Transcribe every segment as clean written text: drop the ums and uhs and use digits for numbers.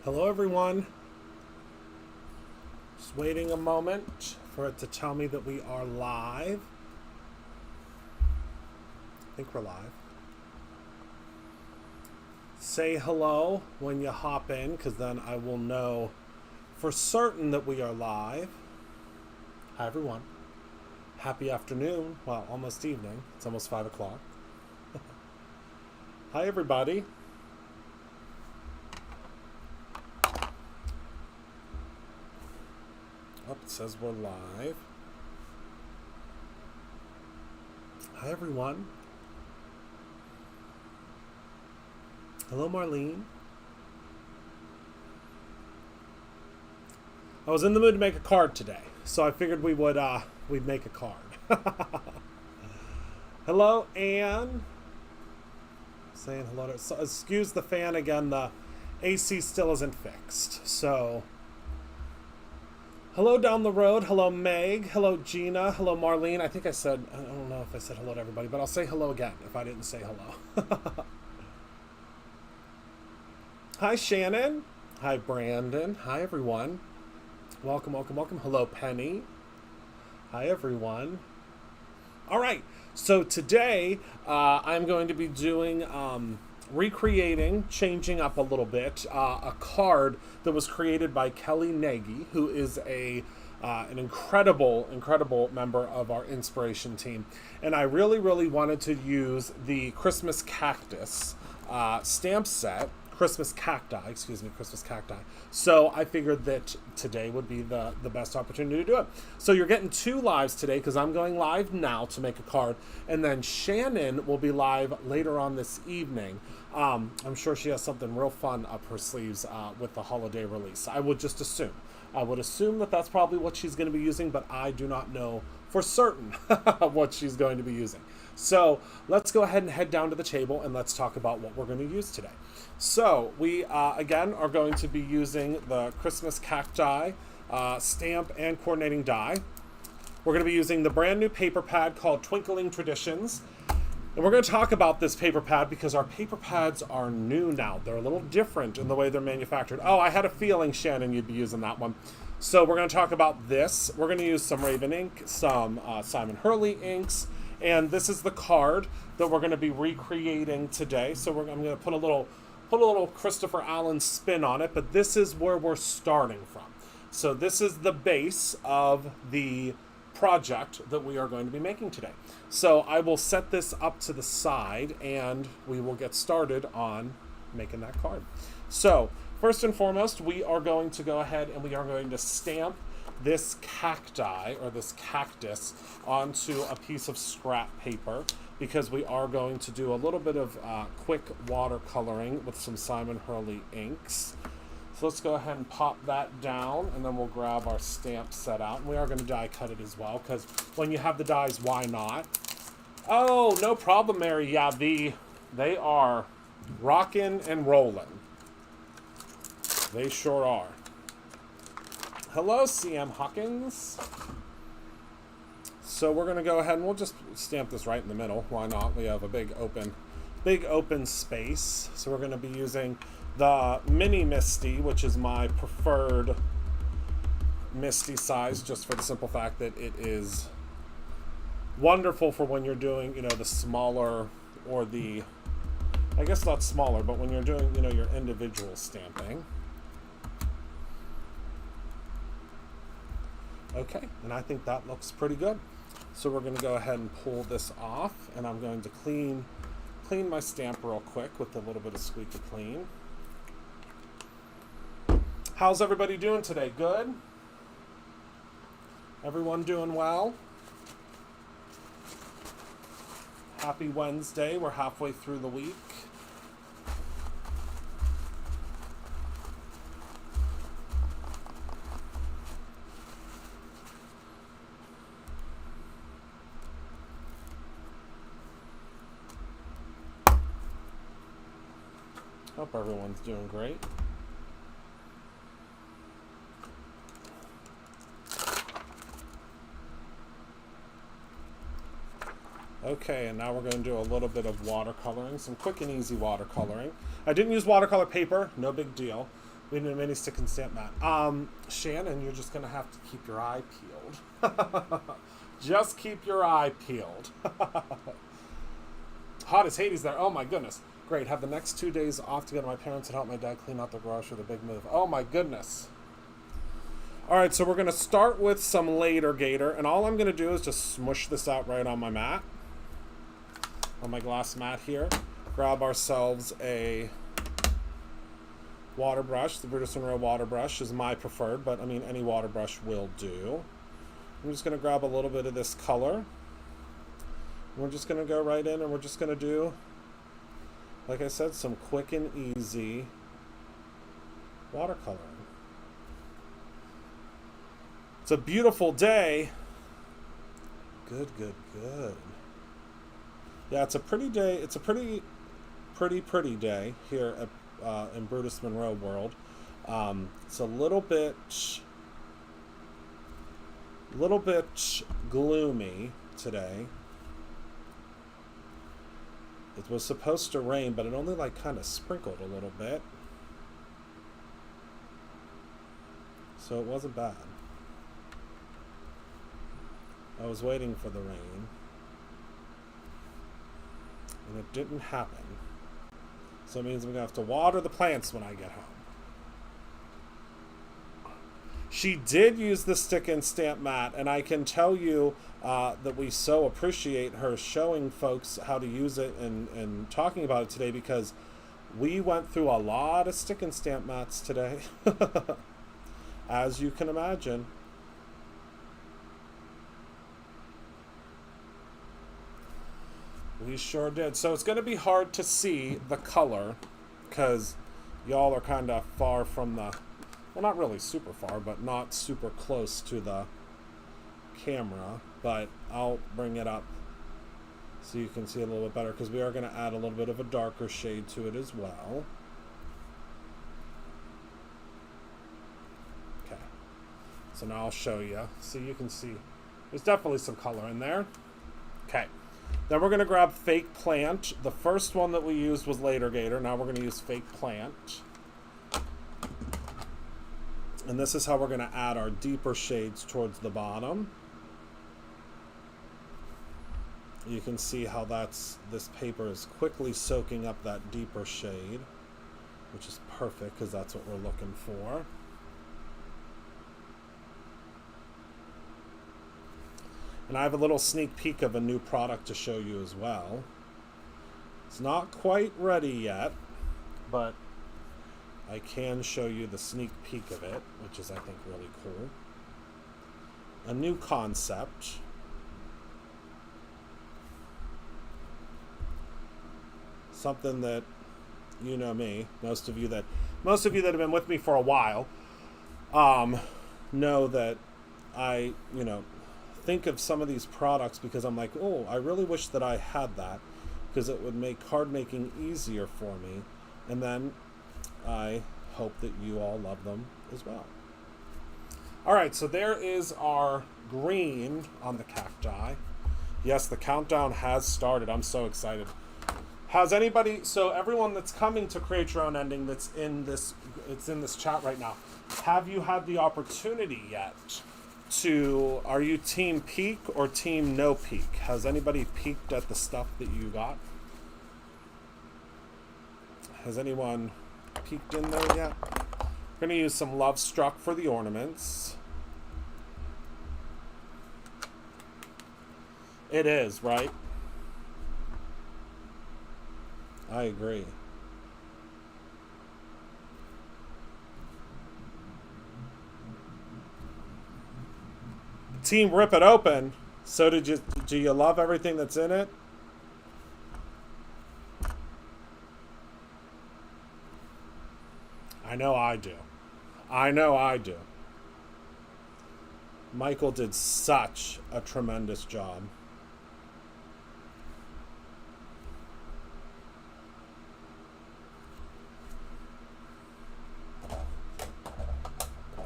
Hello, everyone. Just waiting a moment for it to tell me that we are live. I think we're live. Say hello when you hop in, because then I will know for certain that we are live. Hi, everyone. Happy afternoon. Well, almost evening. It's almost 5 o'clock. Hi, everybody. Oh, it says we're live. Hi, everyone. Hello, Marlene. I was in the mood to make a card today, so I figured we'd make a card. Hello, Anne. Saying hello to. So, excuse the fan again. The AC still isn't fixed, so. Hello down the road. Hello, Meg. Hello, Gina. Hello, Marlene. I think I don't know if I said hello to everybody, but I'll say hello again if I didn't say hello. Hi, Shannon. Hi, Brandon. Hi, everyone. Welcome, welcome, welcome. Hello, Penny. Hi, everyone. All right. So today I'm going to be doing recreating, changing up a little bit, a card that was created by Kelly Nagy, who is an incredible member of our inspiration team. And I really wanted to use the Christmas cactus stamp set, Christmas cacti. So I figured that today would be the best opportunity to do it. So you're getting 2 lives today because I'm going live now to make a card. And then Shannon will be live later on this evening. I'm sure she has something real fun up her sleeves with the holiday release. I would assume that that's probably what she's going to be using, but I do not know for certain what she's going to be using. So let's go ahead and head down to the table and let's talk about what we're going to use today. So we, again, are going to be using the Christmas cacti stamp and coordinating die. We're going to be using the brand new paper pad called Twinkling Traditions. And we're going to talk about this paper pad because our paper pads are new now. They're a little different in the way they're manufactured. Oh, I had a feeling, Shannon, you'd be using that one. So we're going to talk about this. We're going to use some Raven ink, some Simon Hurley inks, and this is the card that we're going to be recreating today. So I'm going to put a little Christopher Allen spin on it, but this is where we're starting from. So this is the base of the project that we are going to be making today. So I will set this up to the side and we will get started on making that card. So first and foremost, we are going to go ahead and we are going to stamp this cacti or this cactus onto a piece of scrap paper because we are going to do a little bit of quick watercoloring with some Simon Hurley inks. So let's go ahead and pop that down and then we'll grab our stamp set out. And we are going to die cut it as well because when you have the dies, why not? Oh, no problem, Mary. Yeah, they are rocking and rolling. They sure are. Hello, CM Hawkins. So we're going to go ahead and we'll just stamp this right in the middle. Why not? We have a big open space. So we're going to be using the Mini Misty, which is my preferred Misty size, just for the simple fact that it is wonderful for when you're doing, the smaller or the, I guess not smaller, but when you're doing, your individual stamping. Okay, and I think that looks pretty good. So we're going to go ahead and pull this off, and I'm going to clean my stamp real quick with a little bit of squeaky clean. How's everybody doing today? Good? Everyone doing well? Happy Wednesday. We're halfway through the week. Hope everyone's doing great. Okay, and now we're going to do a little bit of watercoloring, some quick and easy watercoloring. I didn't use watercolor paper, no big deal. We need a mini stick and stamp mat. Shannon, you're just gonna have to keep your eye peeled. Just keep your eye peeled. Hot as Hades there. Oh my goodness. Great. Have the next 2 days off to go to my parents and help my dad clean out the garage for the big move. Oh my goodness. All right, so we're going to start with some later gator, and all I'm going to do is just smush this out right on my mat, on my glass mat here. Grab ourselves a water brush. The Brutus Monroe water brush is my preferred, but I mean any water brush will do. I'm just going to grab a little bit of this color. We're just going to go right in, and we're just going to do, like I said, some quick and easy watercoloring. It's a beautiful day. Good, good, good. Yeah, it's a pretty day. It's a pretty day here at in Brutus Monroe world. It's a little bit gloomy today. It was supposed to rain, but it only like kind of sprinkled a little bit. So it wasn't bad. I was waiting for the rain, and it didn't happen. So it means I'm going to have to water the plants when I get home. She did use the stick and stamp mat, and I can tell you that we so appreciate her showing folks how to use it and talking about it today, because we went through a lot of stick and stamp mats today, as you can imagine. We sure did. So it's going to be hard to see the color because y'all are kind of far from the, well, not really super far, but not super close to the camera. But I'll bring it up so you can see a little bit better, because we are going to add a little bit of a darker shade to it as well. Okay. So now I'll show you. So you can see there's definitely some color in there. Okay. Then we're going to grab fake plant. The first one that we used was later gator. Now we're going to use fake plant. And this is how we're going to add our deeper shades towards the bottom. You can see how this paper is quickly soaking up that deeper shade, which is perfect because that's what we're looking for. And I have a little sneak peek of a new product to show you as well. It's not quite ready yet, but I can show you the sneak peek of it, which is, I think, really cool. A new concept. Something that, you know me, most of you that have been with me for a while, know that I, think of some of these products because I'm like, oh, I really wish that I had that, because it would make card making easier for me. And then I hope that you all love them as well. All right, so there is our green on the cacti. Yes, the countdown has started. I'm so excited. Has anybody, so everyone that's coming to Create Your Own Ending it's in this chat right now, have you had the opportunity yet to, are you team peek or team no peek? Has anybody peeked at the stuff that you got? Has anyone peeked in there yet? We're going to use some Love Struck for the ornaments. It is, right? I agree. Team Rip It Open. So do you love everything that's in it? I know I do. I know I do. Michael did such a tremendous job.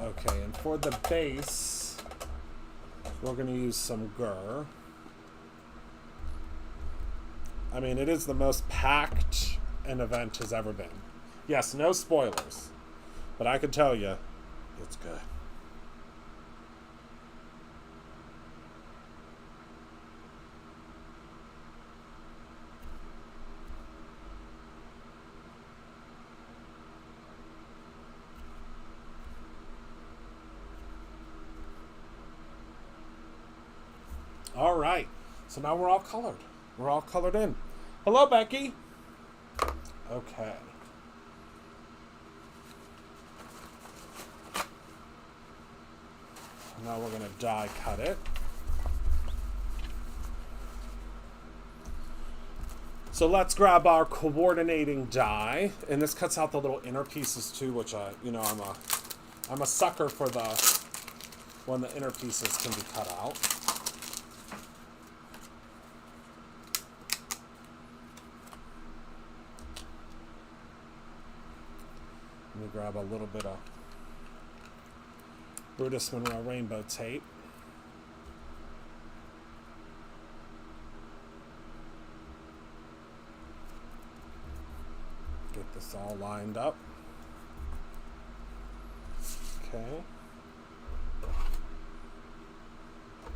Okay, and for the base, we're going to use some Gur. I mean, it is the most packed an event has ever been. Yes, no spoilers. But I can tell you, it's good. All right, so now we're all colored. We're all colored in. Hello, Becky. Okay. Now we're going to die cut it. So let's grab our coordinating die, and this cuts out the little inner pieces too, which I'm a sucker for when the inner pieces can be cut out. Let me grab a little bit of Brutus Monroe rainbow tape. Get this all lined up. Okay.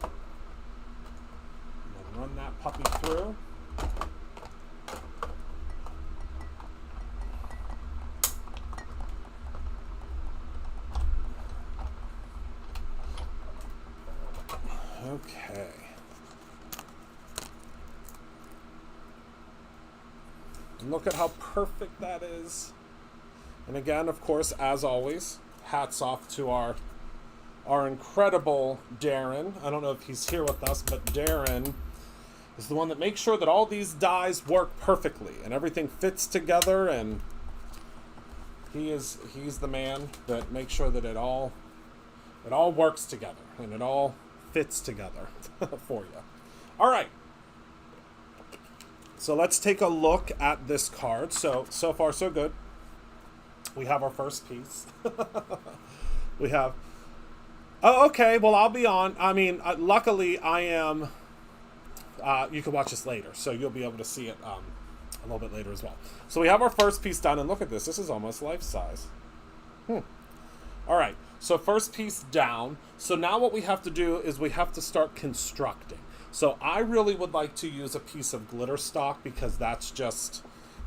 And then run that puppy through. Okay. And look at how perfect that is. And again, of course, as always, hats off to our incredible Darren. I don't know if he's here with us, but Darren is the one that makes sure that all these dies work perfectly and everything fits together, and he's the man that makes sure that it all works together and it all fits together for you. All right. So let's take a look at this card. So far so good. We have our first piece. We have... Oh, okay. Well, I'll be on. I mean, luckily I am... you can watch this later, so you'll be able to see it a little bit later as well. So we have our first piece done, and look at this. This is almost life-size. All right. So first piece down. So now what we have to do is we have to start constructing. So I really would like to use a piece of glitter stock because that's just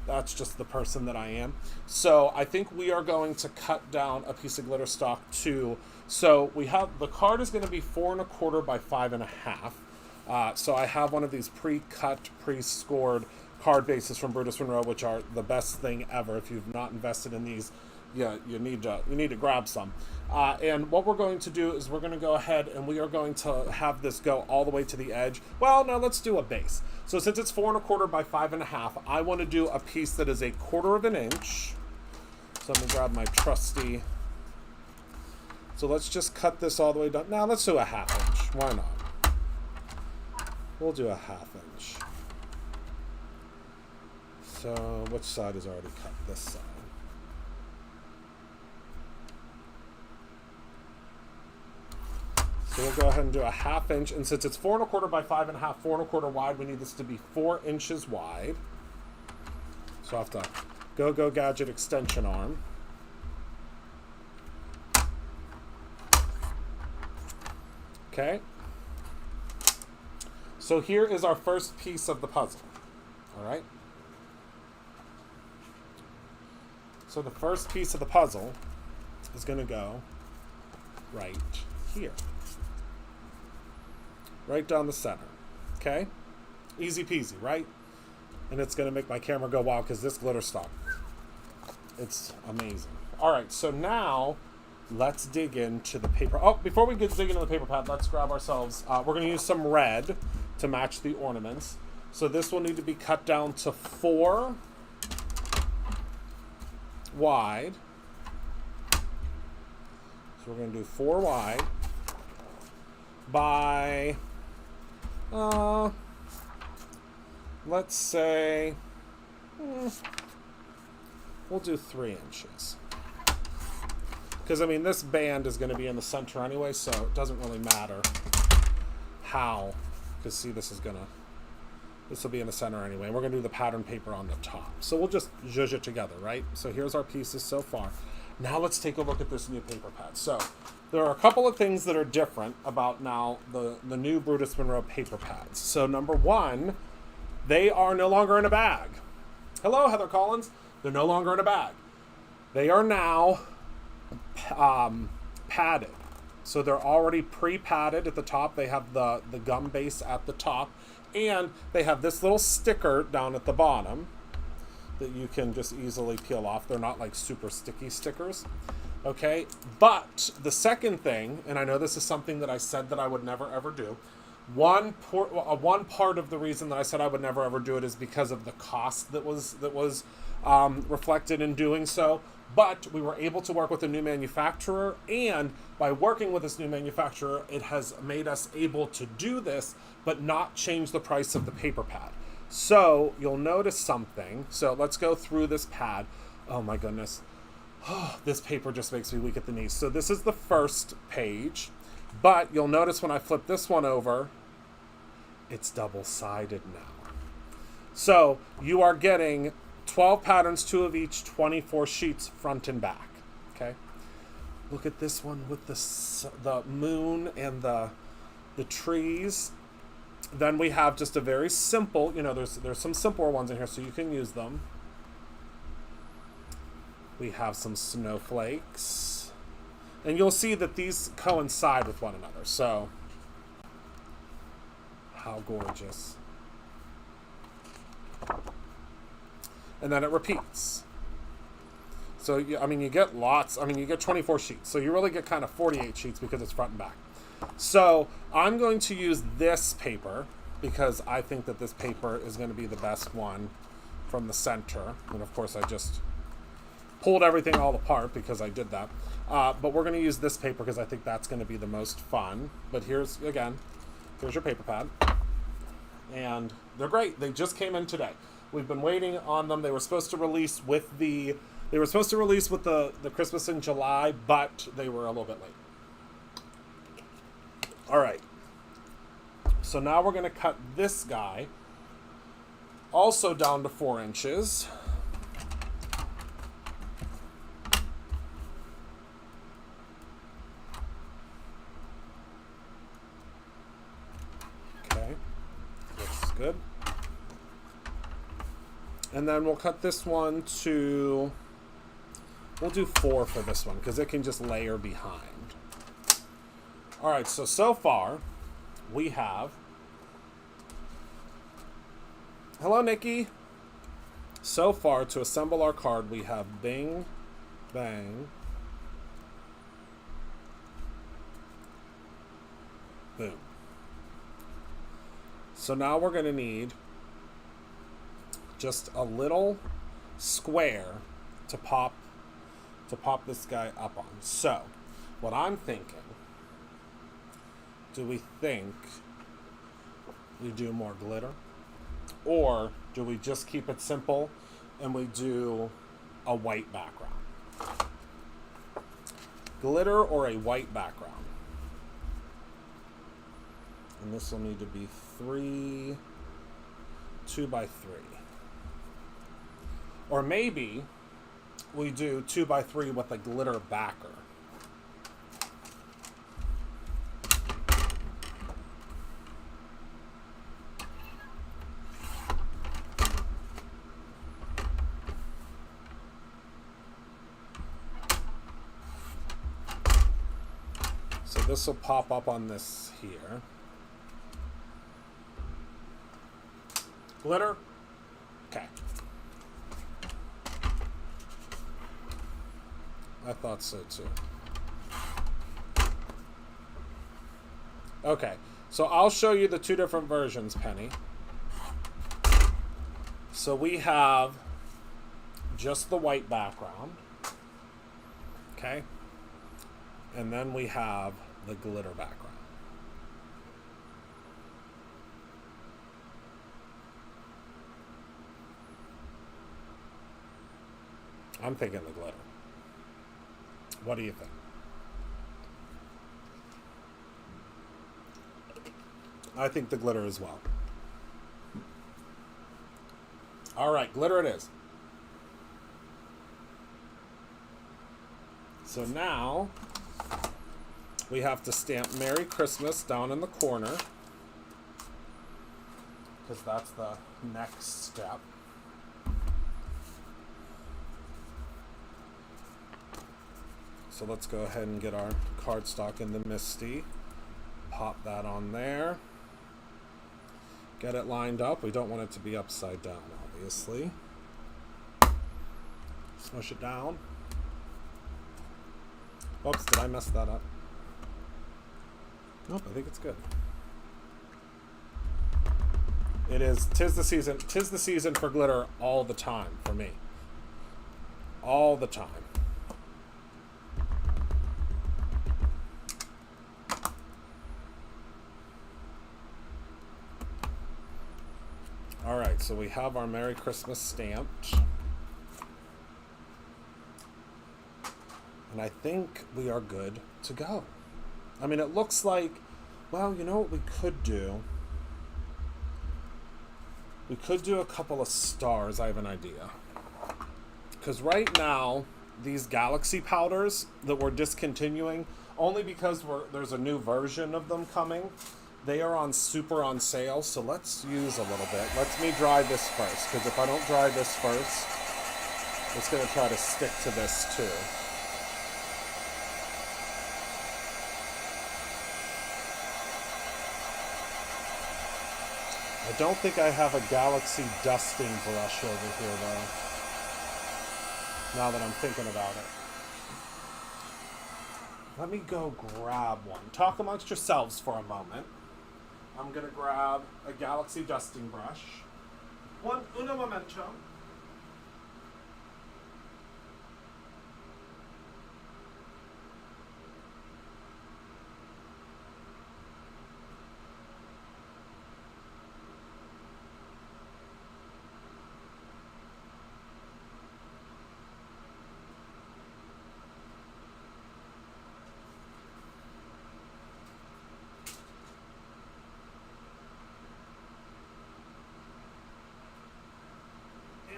the person that I am. So I think we are going to cut down a piece of glitter stock too. So we have, the card is going to be 4 1/4 by 5 1/2. So I have one of these pre-cut, pre-scored card bases from Brutus Monroe, which are the best thing ever. If you've not invested in these, yeah, you need to grab some. And what we're going to do is we're going to go ahead and we are going to have this go all the way to the edge. Well, no, let's do a base. So since it's 4 1/4 by 5 1/2, I want to do a piece that is 1/4 of an inch. So I'm going to grab my trusty. So let's just cut this all the way down. Now let's do a 1/2 inch. Why not? We'll do a 1/2 inch. So which side is already cut? This side. So we'll go ahead and do a 1/2 inch, and since it's 4 1/4 by 5 1/2, 4 1/4 wide, we need this to be 4 inches wide. So I have to go gadget extension arm. Okay. So here is our first piece of the puzzle. All right. So the first piece of the puzzle is going to go right here. Right down the center. Okay? Easy peasy, right? And it's going to make my camera go wild because this glitter stock, it's amazing. All right, so now let's dig into the paper. Oh, before we dig into the paper pad, let's grab ourselves, we're going to use some red to match the ornaments. So this will need to be cut down to 4 wide. So we're going to do 4 wide by... let's say, we'll do 3 inches. Because, I mean, this band is going to be in the center anyway, so it doesn't really matter how. Because, see, this will be in the center anyway. And we're going to do the pattern paper on the top. So we'll just zhuzh it together, right? So here's our pieces so far. Now let's take a look at this new paper pad. So there are a couple of things that are different about now the new Brutus Monroe paper pads. So number one, they are no longer in a bag. Hello, Heather Collins. They're no longer in a bag. They are now padded. So they're already pre-padded at the top. They have the gum base at the top. And they have this little sticker down at the bottom that you can just easily peel off. They're not like super sticky stickers. Okay, but the second thing, and I know this is something that I said that I would never ever do, one part of the reason that I said I would never ever do it is because of the cost that was reflected in doing so. But we were able to work with a new manufacturer, and by working with this new manufacturer, it has made us able to do this, but not change the price of the paper pad. So you'll notice something. So let's go through this pad. Oh my goodness. Oh, this paper just makes me weak at the knees. So this is the first page, but you'll notice when I flip this one over, it's double-sided now. So you are getting 12 patterns, 2 of each, 24 sheets front and back. Okay. Look at this one with the moon and the trees. Then we have just a very simple, there's some simpler ones in here, so you can use them. We have some snowflakes. And you'll see that these coincide with one another. So, how gorgeous. And then it repeats. So, you get lots. You get 24 sheets. So you really get kind of 48 sheets because it's front and back. So I'm going to use this paper because I think that this paper is going to be the best one from the center. And of course I just pulled everything all apart because I did that. But we're going to use this paper because I think that's going to be the most fun. But here's your paper pad. And they're great. They just came in today. We've been waiting on them. They were supposed to release with the Christmas in July, but they were a little bit late. All right. So now we're going to cut this guy also down to 4 inches. Okay. Looks good. And then we'll cut this one to, we'll do 4 for this one because it can just layer behind. All right, so far we have, hello Nikki. So far to assemble our card we have bing, bang, boom. So now we're going to need just a little square to pop this guy up on. So what I'm thinking, do we think we do more glitter? Or do we just keep it simple and we do a white background? Glitter or a white background? And this will need to be 2 by 3. Or maybe we do 2 by 3 with a glitter backer. So this will pop up on this here. Glitter? Okay. I thought so too. Okay, so I'll show you the 2 different versions, Penny. So we have just the white background. Okay. And then we have the glitter background. I'm thinking the glitter. What do you think? I think the glitter as well. All right, glitter it is. So now we have to stamp Merry Christmas down in the corner, because that's the next step. So let's go ahead and get our cardstock in the Misty. Pop that on there. Get it lined up. We don't want it to be upside down, obviously. Smush it down. Oops, did I mess that up? Nope, I think it's good. It is, 'tis the season for glitter all the time for me. All the time. All right, so we have our Merry Christmas stamped. And I think we are good to go. I mean, it looks like, well, you know what we could do? We could do a couple of stars. I have an idea. Because right now, these galaxy powders that we're discontinuing, only because there's a new version of them coming, they are super on sale. So let's use a little bit. Let me dry this first, because if I don't dry this first, it's going to try to stick to this too. I don't think I have a galaxy dusting brush over here, though, now that I'm thinking about it. Let me go grab one. Talk amongst yourselves for a moment. I'm going to grab a galaxy dusting brush. Uno momento.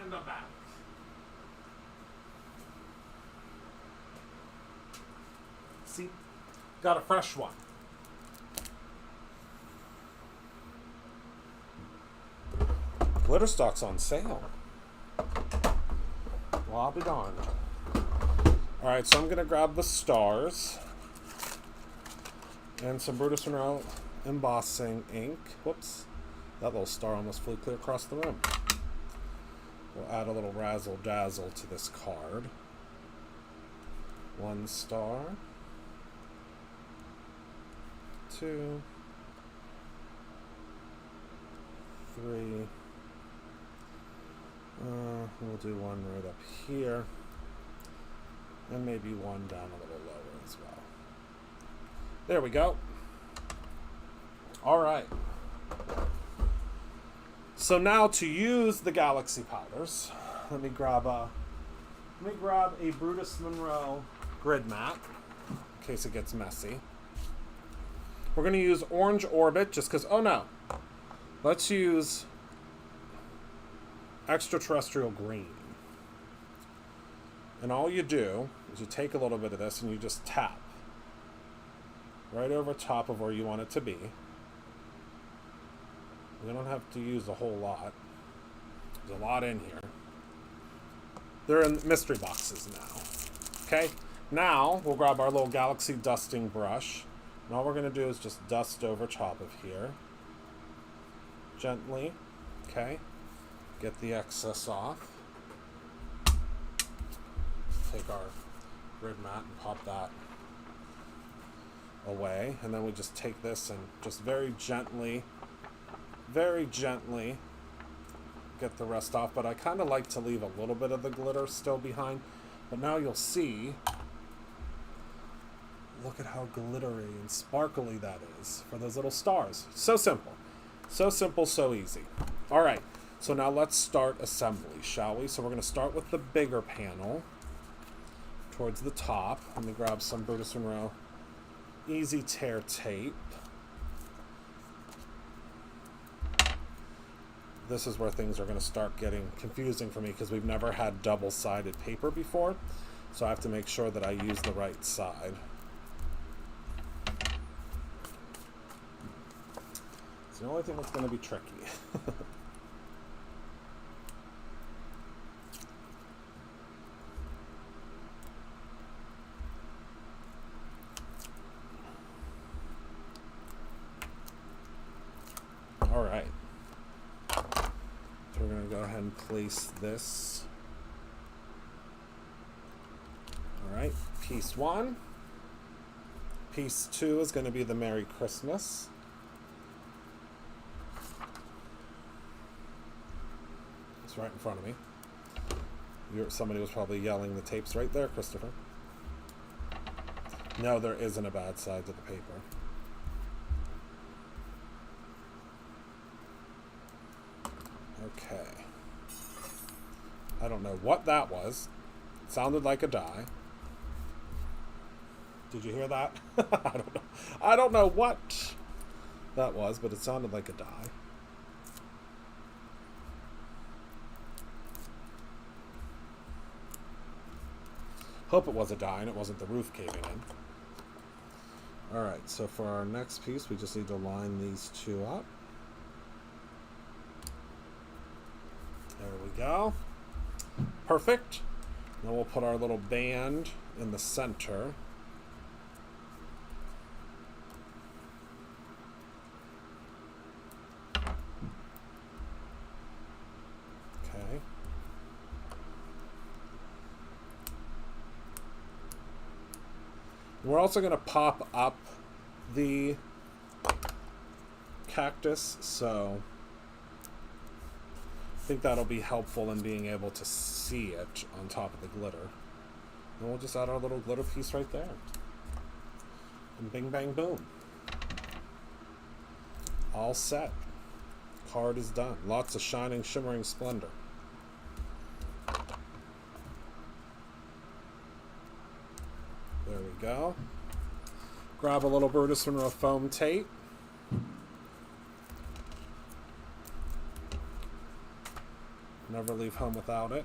And I'm back. See? Got a fresh one. Glitter stock's on sale. Well, I'll be darned. Alright, so I'm going to grab the stars and some Brutus Monroe embossing ink. Whoops. That little star almost flew clear across the room. We'll add a little razzle dazzle to this card. 1 star. 2. 3. We'll do one right up here. And maybe one down a little lower as well. There we go. All right. So now to use the galaxy powders, let me grab a Brutus Monroe grid mat in case it gets messy. We're going to use Orange Orbit just because, oh no, let's use Extraterrestrial Green. And all you do is you take a little bit of this and you just tap right over top of where you want it to be. You don't have to use a whole lot. There's a lot in here. They're in mystery boxes now. Okay, now we'll grab our little galaxy dusting brush. And all we're going to do is just dust over top of here. Gently. Okay. Get the excess off. Take our grid mat and pop that away. And then we just take this and just very gently get the rest off. But I kind of like to leave a little bit of the glitter still behind. But now you'll see, look at how glittery and sparkly that is for those little stars. So simple. So simple, so easy. All right, so now let's start assembly, shall we? So we're going to start with the bigger panel towards the top. Let me grab some Brutus Monroe Easy Tear tape. This is where things are going to start getting confusing for me because we've never had double-sided paper before. So I have to make sure that I use the right side. It's the only thing that's going to be tricky. All right. So we're going to go ahead and place this. All right, piece 1. Piece 2 is going to be the Merry Christmas. It's right in front of me. Somebody was probably yelling the tape's right there, Christopher. No, there isn't a bad side to the paper. Okay. I don't know what that was. It sounded like a die. Did you hear that? I don't know. I don't know what that was, but it sounded like a die. Hope it was a die and it wasn't the roof caving in. Alright, so for our next piece, we just need to line these two up. There we go. Perfect. Then we'll put our little band in the center. Okay. We're also going to pop up the cactus, so I think that'll be helpful in being able to see it on top of the glitter. And we'll just add our little glitter piece right there. And bing, bang, boom. All set. Card is done. Lots of shining, shimmering splendor. There we go. Grab a little Brutus Monroe foam tape. Never leave home without it.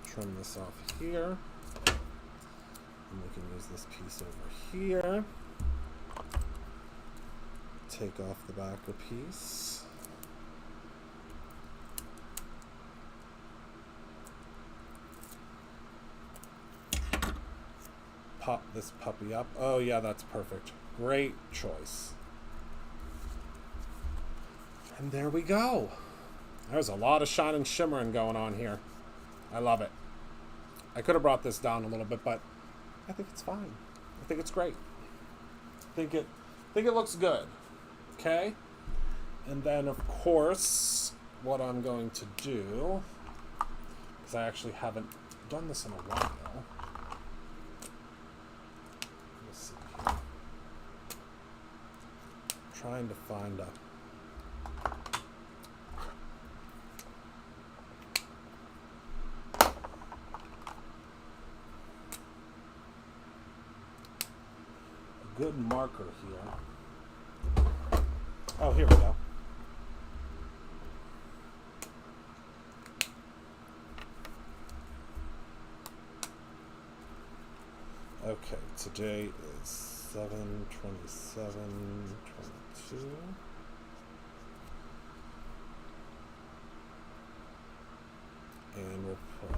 Trim this off here. And we can use this piece over here. Take off the backer piece. Pop this puppy up. Oh yeah, that's perfect. Great choice. And there we go. There's a lot of shine and shimmering going on here. I love it. I could have brought this down a little bit, but I think it's fine. I think it's great. I think it looks good. Okay? And then of course, what I'm going to do, because I actually haven't done this in a while. Let's see here. Trying to find a good marker here. Oh, here we go. Okay, today is 7/27/22. And we'll put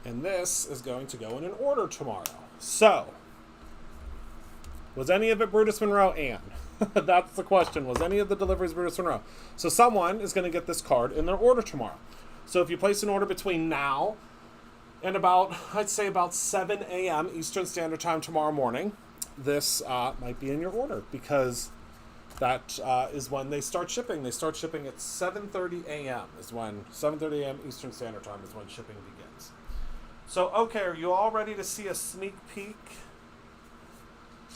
and this is going to go in an order tomorrow. So, was any of it Brutus Monroe? And that's the question. Was any of the deliveries Brutus Monroe? So someone is going to get this card in their order tomorrow. So if you place an order between now and about, I'd say about 7 a.m. Eastern Standard Time tomorrow morning, this might be in your order because that is when they start shipping. They start shipping at 7:30 a.m. is when 7:30 a.m. Eastern Standard Time is when shipping begins. So, okay, are you all ready to see a sneak peek?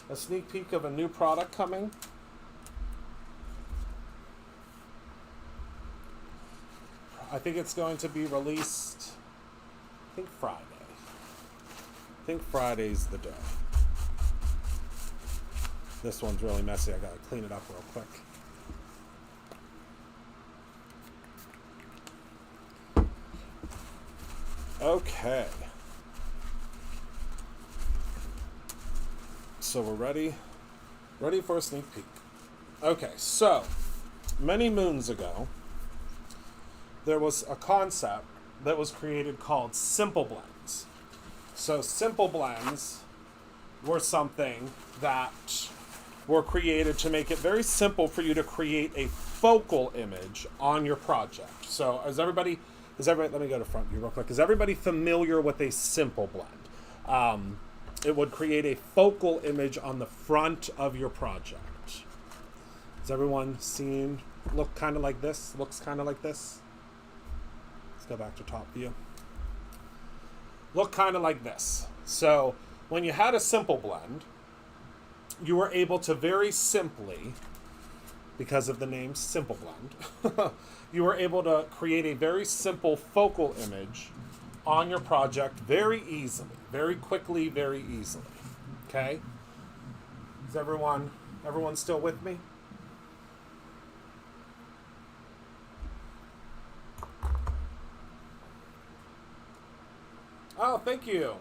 A sneak peek of a new product coming? I think it's going to be released, I think Friday. I think Friday's the day. This one's really messy. I gotta clean it up real quick. Okay. So we're ready for a sneak peek. Okay, so many moons ago, there was a concept that was created called simple blends. So simple blends were something that were created to make it very simple for you to create a focal image on your project. So let me go to front view real quick. Is everybody familiar with a simple blend? It would create a focal image on the front of your project. Has everyone seen, look kind of like this? Looks kind of like this? Let's go back to top view. Look kind of like this. So when you had a simple blend, you were able to very simply, because of the name Simple Blend, you were able to create a very simple focal image on your project very easily, very quickly, very easily. Okay? Is everyone still with me? Oh, thank you.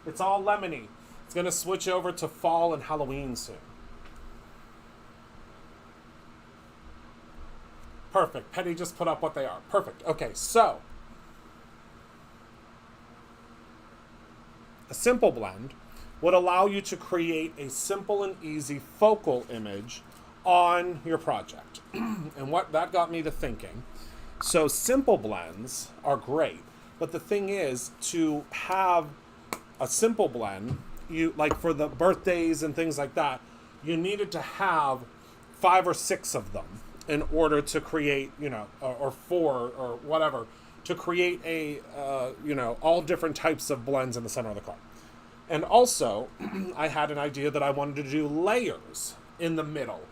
It's all lemony. It's going to switch over to fall and Halloween soon. Perfect. Penny just put up what they are. Perfect. Okay, so a simple blend would allow you to create a simple and easy focal image on your project. And what that got me to thinking. So simple blends are great, but the thing is, to have a simple blend, you like for the birthdays and things like that, you needed to have 5 or 6 of them in order to create, or 4 or whatever, to create a, all different types of blends in the center of the card. And also, I had an idea that I wanted to do layers in the middle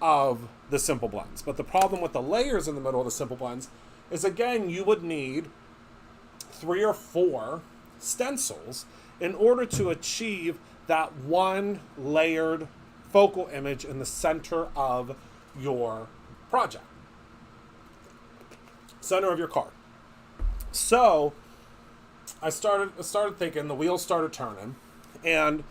of the simple blends. But the problem with the layers in the middle of the simple blends is, again, you would need 3 or 4 stencils in order to achieve that one layered focal image in the center of your project. Center of your card. So I started thinking, the wheels started turning, and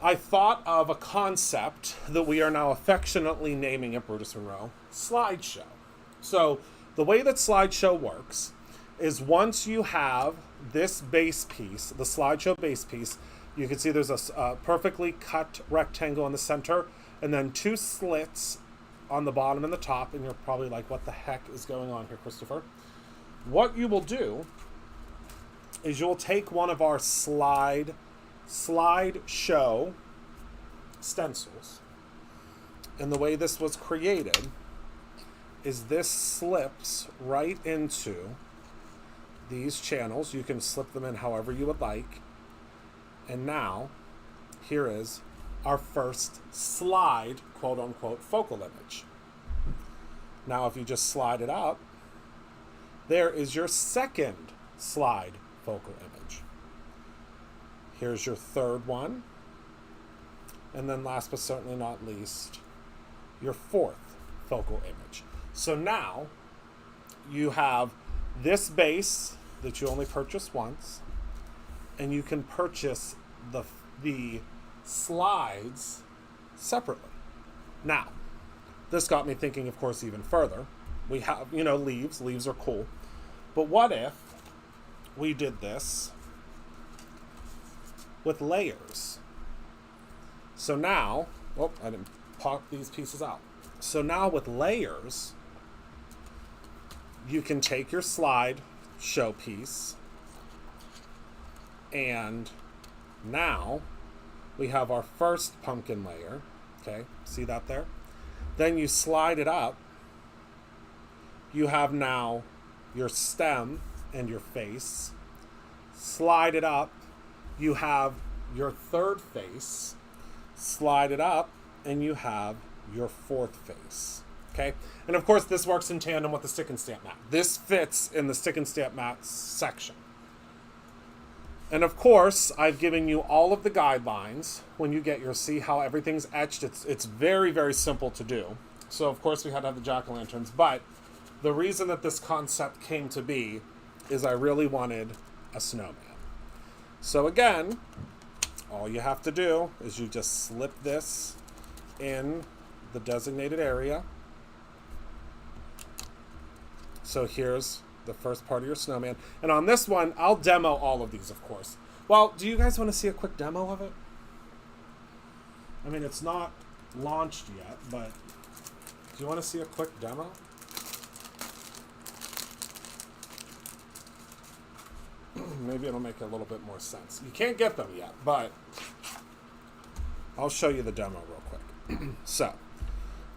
I thought of a concept that we are now affectionately naming at Brutus Monroe, slideshow. So the way that slideshow works is once you have this base piece, the slideshow base piece, you can see there's a perfectly cut rectangle in the center and then 2 slits on the bottom and the top, and you're probably like, what the heck is going on here, Christopher? What you will do is you'll take one of our slideshow stencils, and the way this was created is this slips right into these channels. You can slip them in however you would like. And now, here is our first slide, quote unquote, focal image. Now, if you just slide it up, there is your second slide focal image. Here's your third one. And then last but certainly not least, your fourth focal image. So now you have this base that you only purchase once, and you can purchase the slides separately. Now, this got me thinking, of course, even further. We have, leaves. Leaves are cool. But what if we did this with layers? So now, I didn't pop these pieces out. So now with layers, you can take your slide showpiece, and now we have our first pumpkin layer. Okay, see that there? Then you slide it up. You have now your stem and your face. Slide it up. You have your third face. Slide it up, and you have your fourth face. okay? And of course, this works in tandem with the stick and stamp mat. This fits in the stick and stamp mat section. And of course, I've given you all of the guidelines when you get your, see how everything's etched? It's very, very simple to do. So of course we had to have the jack-o'-lanterns, but the reason that this concept came to be is I really wanted a snowman. So again, all you have to do is you just slip this in the designated area. So here's the first part of your snowman. And on this one, I'll demo all of these, of course. Well, do you guys want to see a quick demo of it? I mean, it's not launched yet, but do you want to see a quick demo? Maybe it'll make a little bit more sense. You can't get them yet, but I'll show you the demo real quick. So,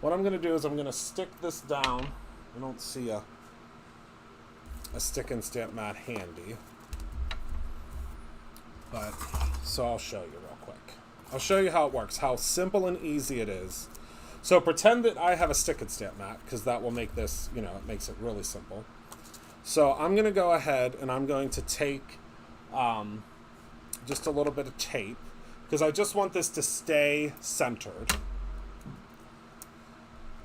what I'm going to do is I'm going to stick this down. I don't see a stick and stamp mat handy, but so I'll show you real quick. I'll show you how it works, how simple and easy it is. So pretend that I have a stick and stamp mat, because that will make this, you know, it makes it really simple. So I'm going to go ahead and I'm going to take just a little bit of tape, because I just want this to stay centered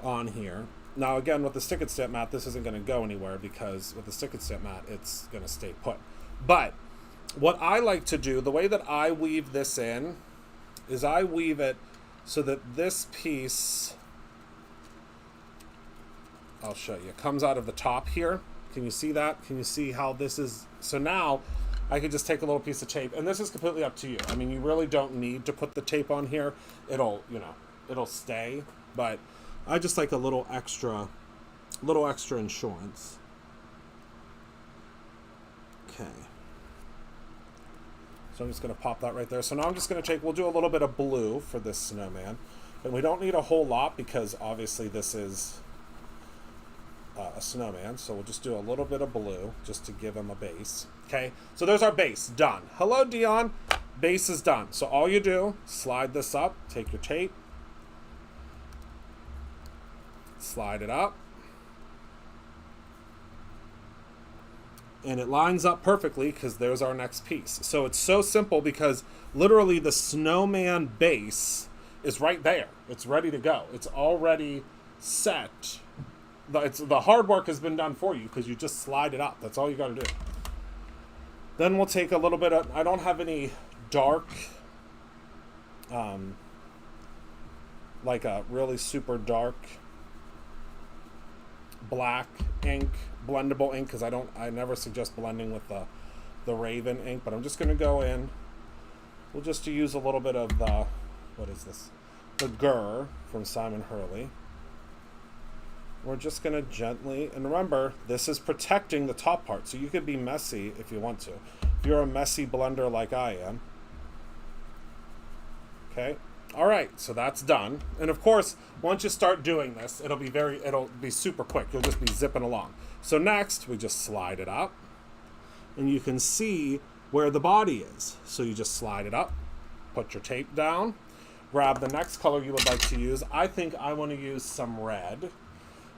on here. Now again, with the stick and stamp mat, this isn't going to go anywhere, because with the stick and stamp mat, it's going to stay put. But what I like to do, the way that I weave this in, is I weave it so that this piece, I'll show you, comes out of the top here. Can you see that? Can you see how this is? So now I could just take a little piece of tape, and this is completely up to you. I mean, you really don't need to put the tape on here. It'll, you know, it'll stay, but I just like a little extra insurance. Okay. So I'm just going to pop that right there. So now I'm just going to take, we'll do a little bit of blue for this snowman. And we don't need a whole lot, because obviously this is a snowman. So we'll just do a little bit of blue just to give him a base. Okay, so there's our base, done. Hello, Dion. Base is done. So all you do, slide this up, take your tape, slide it up, and it lines up perfectly, because there's our next piece. So it's so simple, because literally the snowman base is right there. It's ready to go. It's already set. The hard work has been done for you, because you just slide it up. That's all you got to do. Then we'll take a little bit of, I don't have any dark, like a really super dark black ink, blendable ink, because I never suggest blending with the Raven ink, but I'm just going to go in. We'll just use a little bit of the, what is this? The Gur from Simon Hurley. We're just going to gently, and remember, this is protecting the top part, so you could be messy if you want to. If you're a messy blender like I am. Okay. All right, so that's done. And of course, once you start doing this, it'll be super quick. You'll just be zipping along. So next, we just slide it up, and you can see where the body is. So you just slide it up, put your tape down, grab the next color you would like to use. I think I want to use some red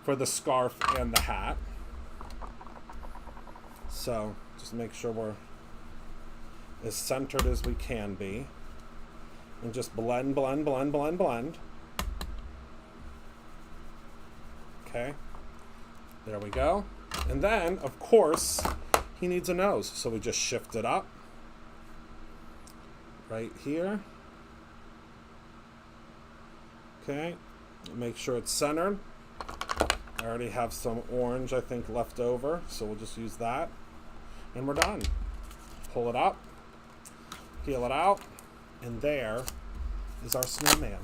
for the scarf and the hat. So just make sure we're as centered as we can be. And just blend, blend, blend, blend, blend. Okay. There we go. And then, of course, he needs a nose. So we just shift it up. Right here. Okay. Make sure it's centered. I already have some orange, I think, left over. So we'll just use that. And we're done. Pull it up. Peel it out. And there is our snowman.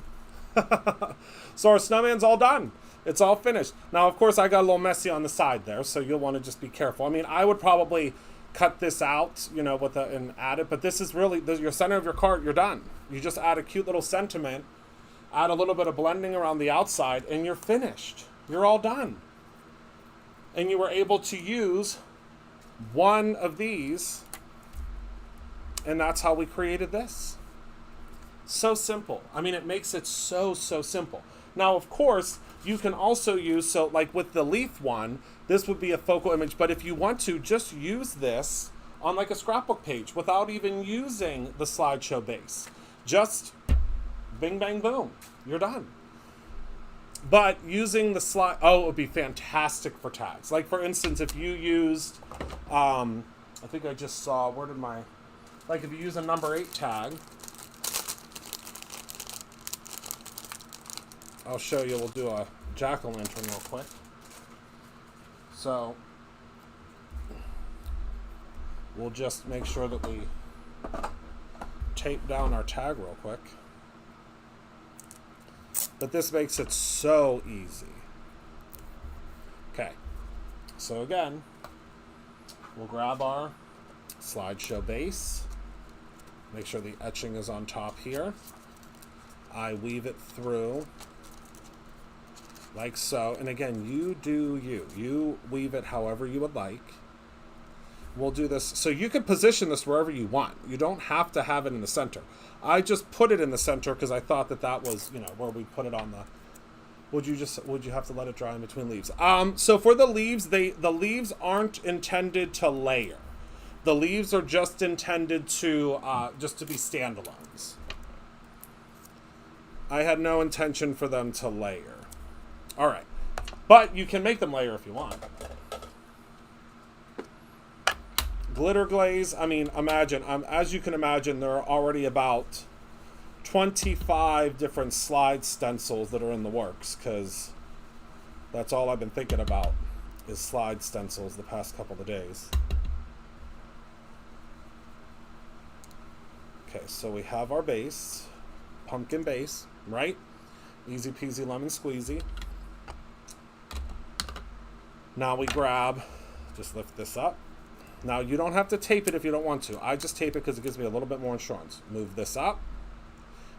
So our snowman's all done. It's all finished. Now, of course, I got a little messy on the side there, so you'll want to just be careful. I mean, I would probably cut this out, you know, and add it, but this is really your center of your card. You're done. You just add a cute little sentiment, add a little bit of blending around the outside, and you're finished. You're all done. And you were able to use one of these, and that's how we created this. So simple. I mean, it makes it so simple. Now, of course, You can also use, so like with the leaf one, this would be a focal image, but if you want to, just use this on like a scrapbook page without even using the slideshow base. Just bing, bang, boom, you're done. But using the slide, oh, it would be fantastic for tags. Like for instance, if you used, I think I just saw, where did my, like if you use a number 8 tag, I'll show you, we'll do a jack-o'-lantern real quick. So, we'll just make sure that we tape down our tag real quick. But this makes it so easy. Okay, so again, we'll grab our slideshow base. Make sure the etching is on top here. I weave it through like so. And again, you do you. You weave it however you would like. We'll do this. So you can position this wherever you want. You don't have to have it in the center. I just put it in the center because I thought that that was, you know, where we put it on the... Would you have to let it dry in between leaves? So for the leaves, the leaves aren't intended to layer. The leaves are just intended to be standalones. I had no intention for them to layer. All right, but you can make them layer if you want. Glitter glaze, I mean, imagine, as you can imagine, there are already about 25 different slide stencils that are in the works, because that's all I've been thinking about is slide stencils the past couple of days. Okay, so we have our base, pumpkin base, right? Easy peasy lemon squeezy. Now we grab, just lift this up. Now, you don't have to tape it if you don't want to. I just tape it because it gives me a little bit more insurance. Move this up.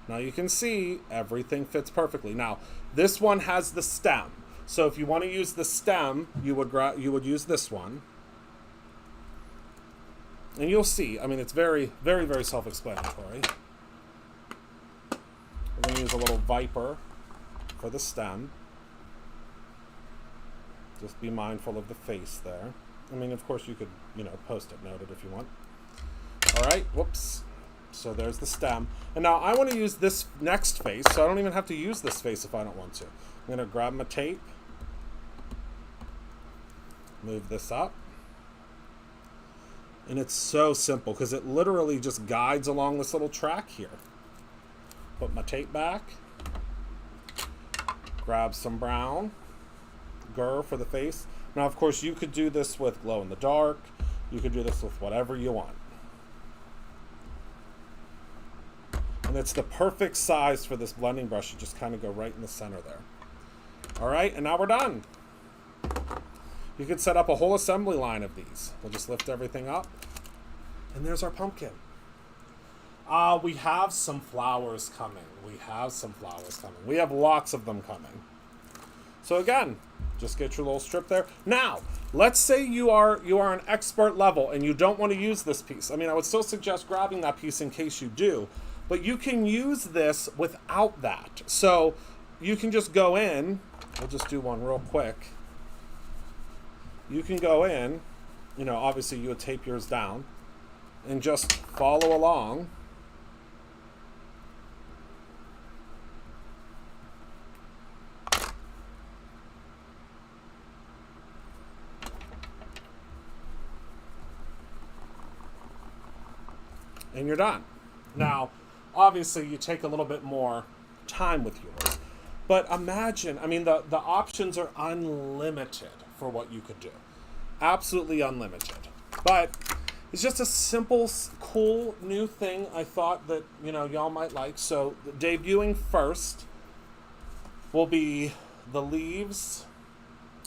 Now you can see everything fits perfectly. Now, this one has the stem. So if you want to use the stem, you would use this one. And you'll see, I mean, it's very, very, very self-explanatory. We're going to use a little viper for the stem. Just be mindful of the face there. I mean, of course, you could, you know, post-it note it if you want. All right, whoops. So there's the stem. And now I want to use this next face, so I don't even have to use this face if I don't want to. I'm going to grab my tape, move this up. And it's so simple because it literally just guides along this little track here. Put my tape back, grab some brown, grr for the face. Now, of course, you could do this with glow in the dark. You could do this with whatever you want. And it's the perfect size for this blending brush. You just kind of go right in the center there. All right, and now we're done. You could set up a whole assembly line of these. We'll just lift everything up. And there's our pumpkin. We have some flowers coming. We have lots of them coming. So again, just get your little strip there. Now, let's say you are an expert level and you don't want to use this piece. I mean, I would still suggest grabbing that piece in case you do, but you can use this without that. So you can just go in. We'll just do one real quick. You can go in, you know, obviously you would tape yours down and just follow along. And you're done. Now, obviously, you take a little bit more time with yours. But imagine, I mean, the options are unlimited for what you could do. Absolutely unlimited. But it's just a simple, cool, new thing I thought that, you know, y'all might like. So, debuting first will be the leaves,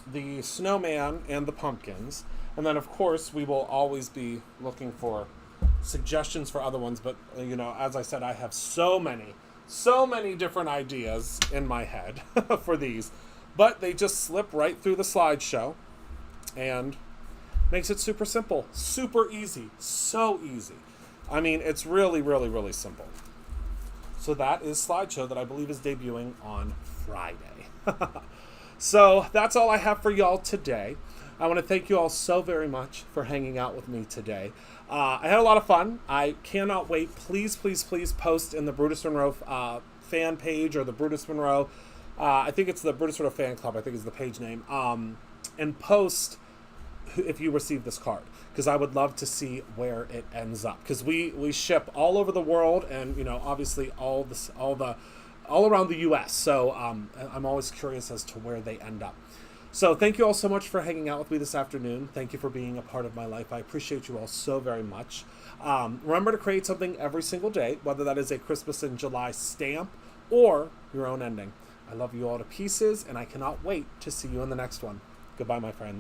the snowman, and the pumpkins. And then, of course, we will always be looking for suggestions for other ones, but you know, as I said, I have so many different ideas in my head for these, but they just slip right through the slideshow and makes it super simple, super easy, so easy. I mean, it's really, really, really simple. So that is slideshow that I believe is debuting on Friday. So that's all I have for y'all today. I want to thank you all so very much for hanging out with me today. I had a lot of fun. I cannot wait. Please, please, please post in the Brutus Monroe fan page, or the Brutus Monroe. I think it's the Brutus Monroe fan club, I think is the page name. And post if you receive this card, because I would love to see where it ends up, because we ship all over the world, and obviously all around the US, so I'm always curious as to where they end up. So thank you all so much for hanging out with me this afternoon. Thank you for being a part of my life. I appreciate you all so very much. Remember to create something every single day, whether that is a Christmas in July stamp or your own ending. I love you all to pieces, and I cannot wait to see you in the next one. Goodbye, my friends.